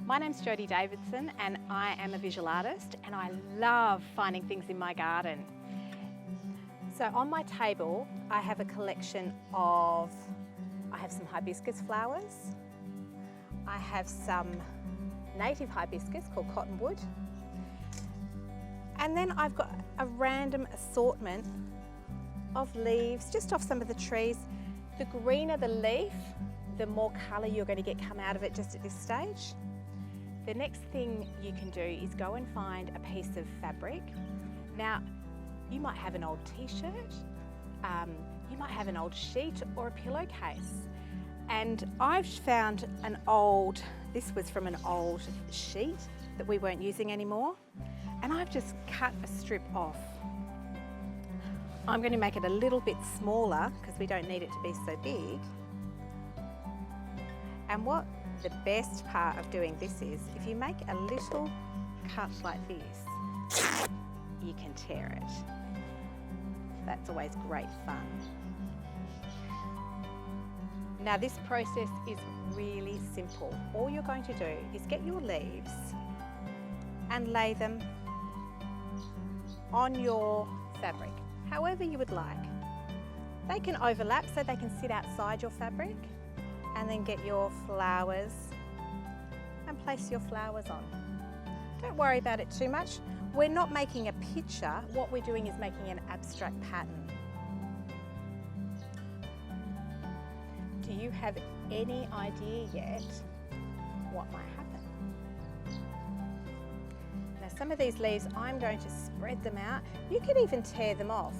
My name's Jodie Davidson and I am a visual artist and I love finding things in my garden. So on my table I have a collection of, I have some hibiscus flowers, I have some native hibiscus called cottonwood, and then I've got a random assortment of leaves just off some of the trees. The greener the leaf, the more colour you're going to get come out of it just at this stage. The next thing you can do is go and find a piece of fabric. Now, you might have an old t-shirt, you might have an old sheet or a pillowcase. And I've found an old, this was from an old sheet that we weren't using anymore. And I've just cut a strip off. I'm going to make it a little bit smaller because we don't need it to be so big. And what the best part of doing this is, if you make a little cut like this, you can tear it. That's always great fun. Now this process is really simple. All you're going to do is get your leaves and lay them on your fabric, however you would like. They can overlap so they can sit outside your fabric, and then get your flowers and place your flowers on. Don't worry about it too much. We're not making a picture. What we're doing is making an abstract pattern. Do you have any idea yet what might happen? Now some of these leaves, I'm going to spread them out. You could even tear them off.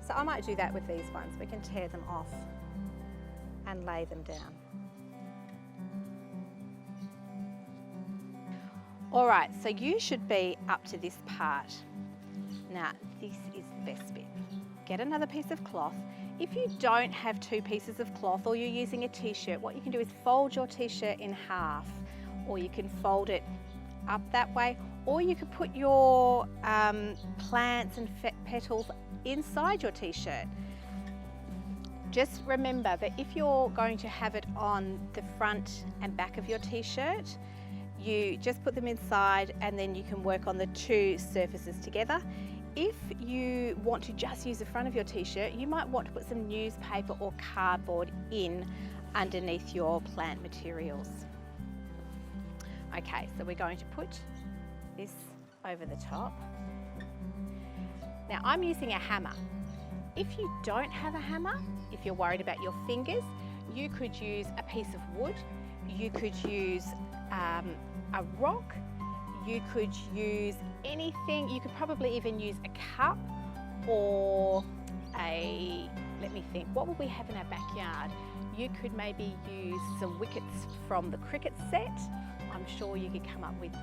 So I might do that with these ones. We can tear them off and lay them down. All right, so you should be up to this part. Now, this is the best bit. Get another piece of cloth. If you don't have two pieces of cloth or you're using a t-shirt, what you can do is fold your t-shirt in half, or you can fold it up that way, or you could put your plants and petals inside your t-shirt. Just remember that if you're going to have it on the front and back of your t-shirt, you just put them inside and then you can work on the two surfaces together. If you want to just use the front of your t-shirt, you might want to put some newspaper or cardboard in underneath your plant materials. Okay, so we're going to put this over the top. Now I'm using a hammer. If you don't have a hammer, if you're worried about your fingers, you could use a piece of wood, you could use a rock, you could use anything. You could probably even use a cup or a, let me think, what would we have in our backyard? You could maybe use some wickets from the cricket set. I'm sure you could come up with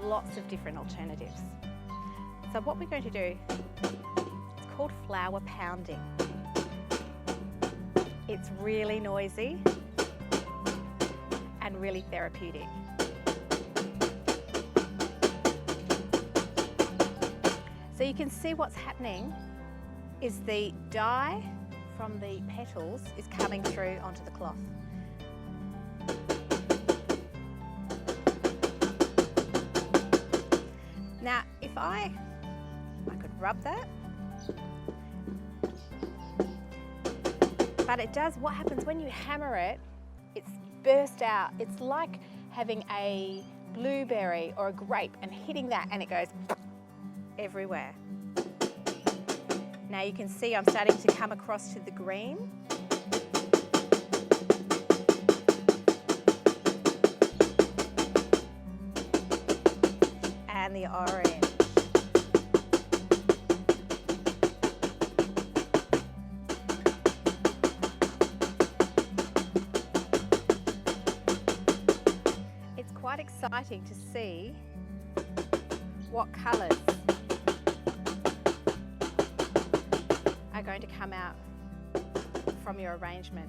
lots of different alternatives. So what we're going to do, it's called flower pounding. It's really noisy and really therapeutic. So you can see what's happening is the dye from the petals is coming through onto the cloth. Now, if I could rub that, but it does, what happens when you hammer it, it's burst out. It's like having a blueberry or a grape and hitting that and it goes everywhere. Now you can see I'm starting to come across to the green. And the orange. It's quite exciting to see what colours are going to come out from your arrangement.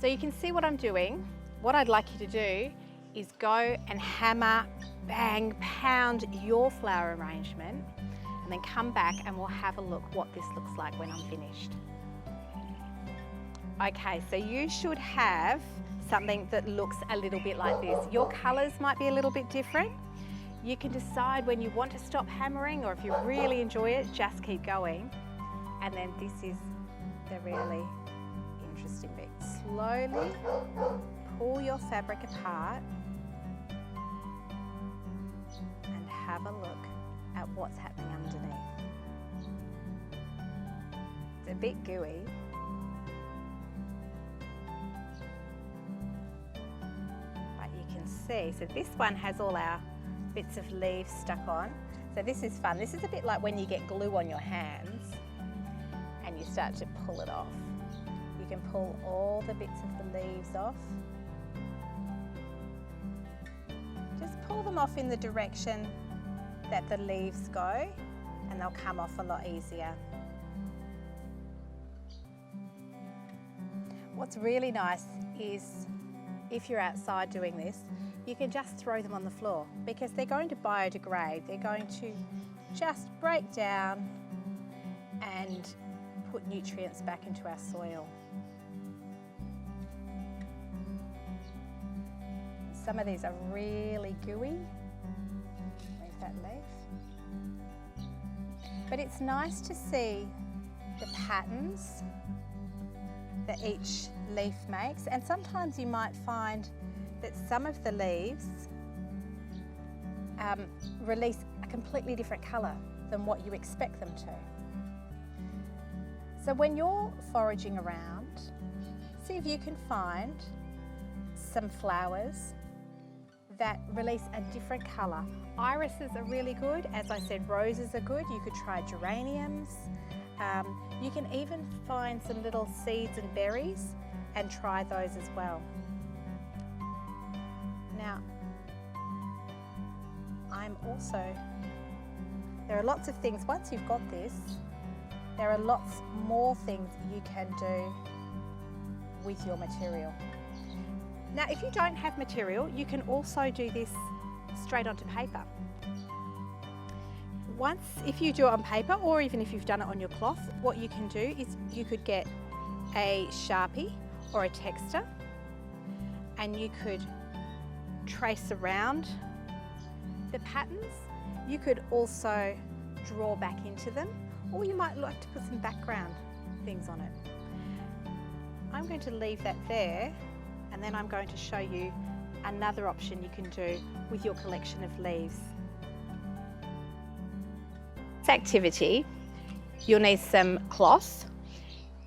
So you can see what I'm doing. What I'd like you to do is go and hammer, bang, pound your flower arrangement, and then come back and we'll have a look what this looks like when I'm finished. Okay, so you should have something that looks a little bit like this. Your colours might be a little bit different. You can decide when you want to stop hammering, or if you really enjoy it, just keep going. And then this is the really interesting bit. Slowly pull your fabric apart and have a look at what's happening underneath. It's a bit gooey. But you can see, so this one has all our bits of leaves stuck on. So this is fun. This is a bit like when you get glue on your hands and you start to pull it off. You can pull all the bits of the leaves off. Just pull them off in the direction that the leaves go and they'll come off a lot easier. What's really nice is if you're outside doing this, you can just throw them on the floor because they're going to biodegrade. They're going to just break down and put nutrients back into our soil. Some of these are really gooey. Leave that leaf. But it's nice to see the patterns that each leaf makes, and sometimes you might find that some of the leaves release a completely different colour than what you expect them to. So when you're foraging around, see if you can find some flowers that release a different colour. Irises are really good. As I said, roses are good. You could try geraniums. You can even find some little seeds and berries and try those as well. Now, there are lots of things, once you've got this, there are lots more things you can do with your material. Now, if you don't have material, you can also do this straight onto paper. If you do it on paper, or even if you've done it on your cloth, what you can do is you could get a Sharpie or a texter and you could trace around the patterns. You could also draw back into them, or you might like to put some background things on it. I'm going to leave that there, and then I'm going to show you another option you can do with your collection of leaves. This activity, you'll need some cloth.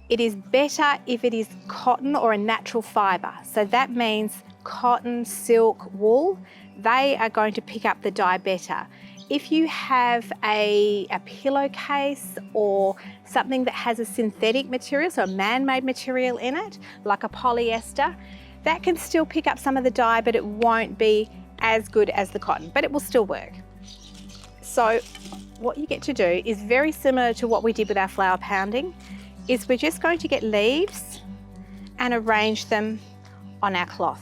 It is better if it is cotton or a natural fibre. So that means cotton, silk, wool, they are going to pick up the dye better. If you have a pillowcase or something that has a synthetic material, so a man-made material in it, like a polyester, that can still pick up some of the dye, but it won't be as good as the cotton, but it will still work. So what you get to do is very similar to what we did with our flower pounding, is we're just going to get leaves and arrange them on our cloth.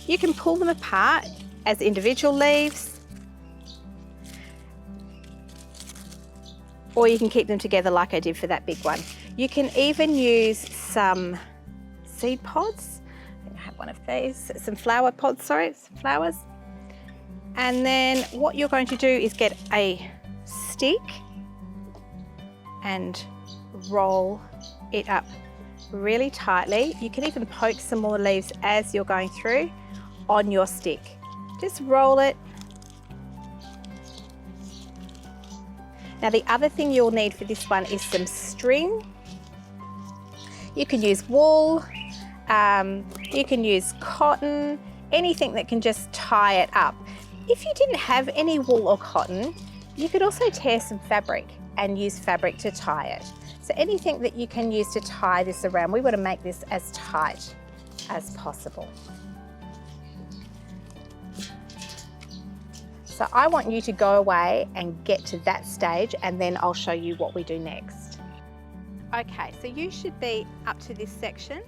You can pull them apart as individual leaves, or you can keep them together like I did for that big one. You can even use some seed pods. I have one of these, some flower pods, sorry, some flowers. And then what you're going to do is get a stick and roll it up really tightly. You can even poke some more leaves as you're going through on your stick. Just roll it. Now the other thing you'll need for this one is some string. You can use wool, you can use cotton, anything that can just tie it up. If you didn't have any wool or cotton, you could also tear some fabric and use fabric to tie it. So anything that you can use to tie this around, we want to make this as tight as possible. So I want you to go away and get to that stage, and then I'll show you what we do next. Okay, so you should be up to this section.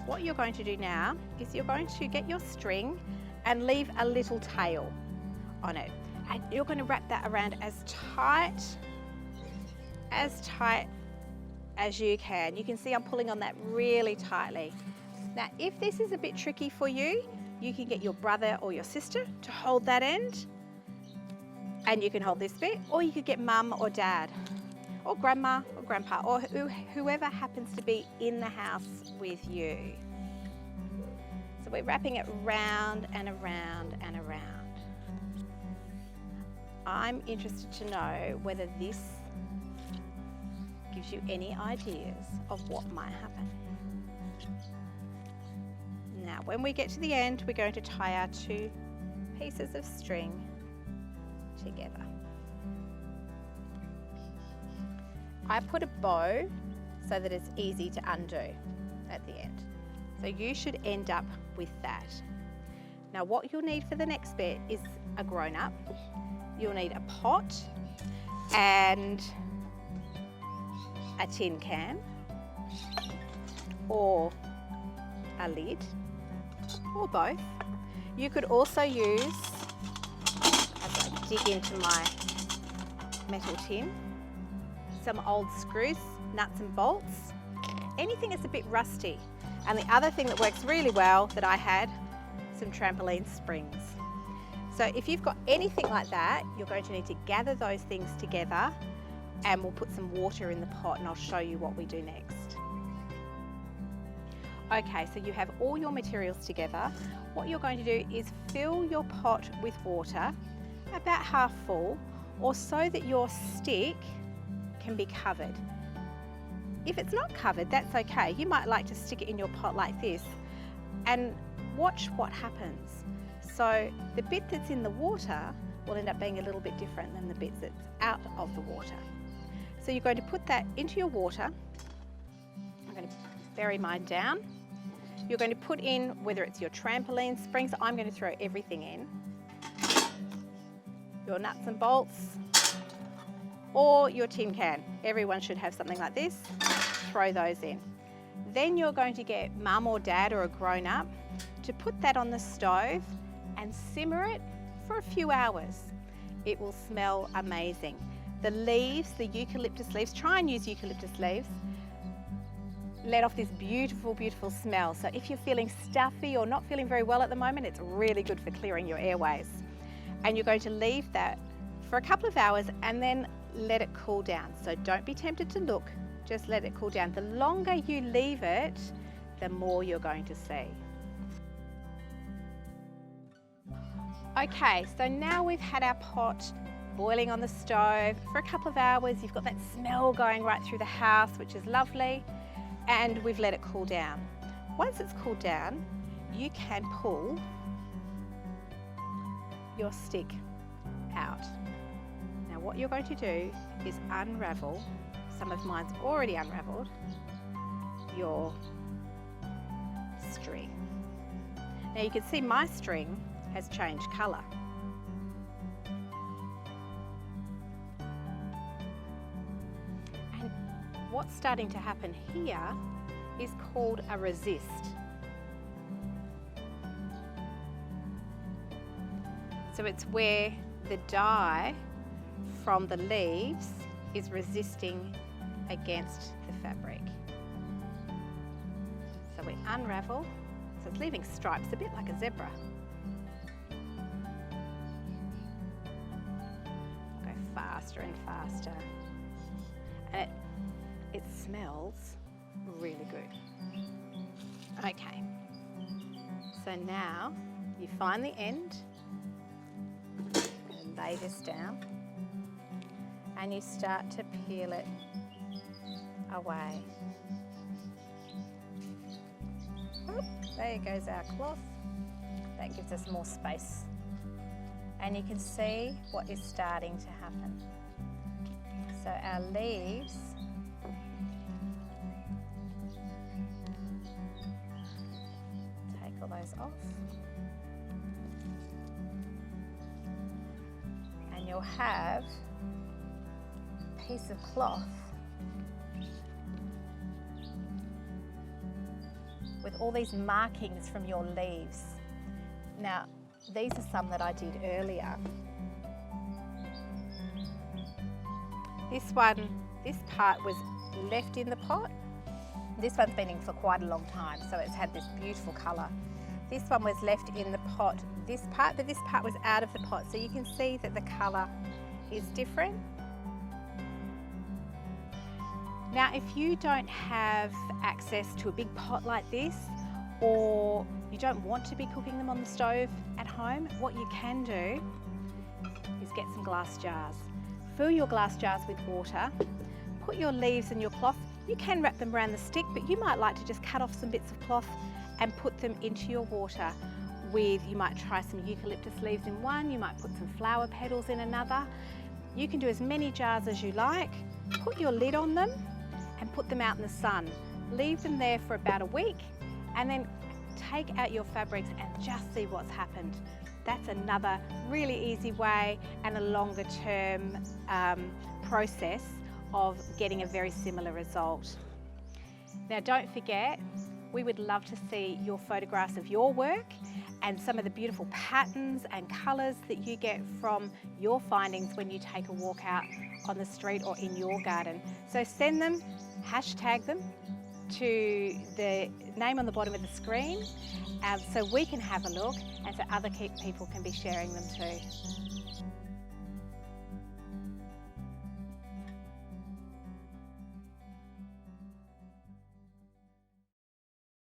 What you're going to do now is you're going to get your string and leave a little tail on it. And you're going to wrap that around as tight as you can. You can see I'm pulling on that really tightly. Now, if this is a bit tricky for you, you can get your brother or your sister to hold that end, and you can hold this bit, or you could get mum or dad, or grandma or grandpa, or whoever happens to be in the house with you. So we're wrapping it round and around and around. I'm interested to know whether this gives you any ideas of what might happen. Now, when we get to the end, we're going to tie our 2 pieces of string together. I put a bow so that it's easy to undo at the end. So you should end up with that. Now, what you'll need for the next bit is a grown-up. You'll need a pot and a tin can, or a lid, or both. You could also use, as I dig into my metal tin, some old screws, nuts and bolts, anything that's a bit rusty. And the other thing that works really well that I had, some trampoline springs. So if you've got anything like that, you're going to need to gather those things together, and we'll put some water in the pot and I'll show you what we do next. Okay, so you have all your materials together. What you're going to do is fill your pot with water, about half full, or so that your stick can be covered. If it's not covered, that's okay. You might like to stick it in your pot like this and watch what happens. So the bit that's in the water will end up being a little bit different than the bit that's out of the water. So you're going to put that into your water. I'm going to bury mine down. You're going to put in, whether it's your trampoline springs, I'm going to throw everything in, your nuts and bolts, or your tin can. Everyone should have something like this. Throw those in. Then you're going to get mum or dad or a grown-up to put that on the stove and simmer it for a few hours. It will smell amazing. The leaves, the eucalyptus leaves, try and use eucalyptus leaves, let off this beautiful, beautiful smell. So if you're feeling stuffy or not feeling very well at the moment, it's really good for clearing your airways. And you're going to leave that for a couple of hours and then let it cool down. So don't be tempted to look, just let it cool down. The longer you leave it, the more you're going to see. Okay, so now we've had our pot boiling on the stove for a couple of hours. You've got that smell going right through the house, which is lovely, and we've let it cool down. Once it's cooled down, you can pull your stick out. Now what you're going to do is unravel, some of mine's already unraveled, your string. Now you can see my string has changed colour. And what's starting to happen here is called a resist. So it's where the dye from the leaves is resisting against the fabric. So we unravel, so it's leaving stripes a bit like a zebra. Go faster and faster. And it smells really good. Okay, so now you find the end, and lay this down, and you start to peel it away. Oop, there goes our cloth. That gives us more space. And you can see what is starting to happen. So our leaves take all those off. And you'll have a piece of cloth with all these markings from your leaves. Now, these are some that I did earlier. This part was left in the pot. This one's been in for quite a long time, so it's had this beautiful colour. This one was left in the pot, this part, but this part was out of the pot, so you can see that the colour is different. Now, if you don't have access to a big pot like this, or you don't want to be cooking them on the stove at home, what you can do is get some glass jars. Fill your glass jars with water, put your leaves and your cloth. You can wrap them around the stick, but you might like to just cut off some bits of cloth and put them into your water you might try some eucalyptus leaves in one, you might put some flower petals in another. You can do as many jars as you like, put your lid on them and put them out in the sun. Leave them there for about a week and then take out your fabrics and just see what's happened. That's another really easy way and a longer term process of getting a very similar result. Now, don't forget, we would love to see your photographs of your work and some of the beautiful patterns and colours that you get from your findings when you take a walk out on the street or in your garden. So send them, hashtag them to the name on the bottom of the screen so we can have a look and so other people can be sharing them too.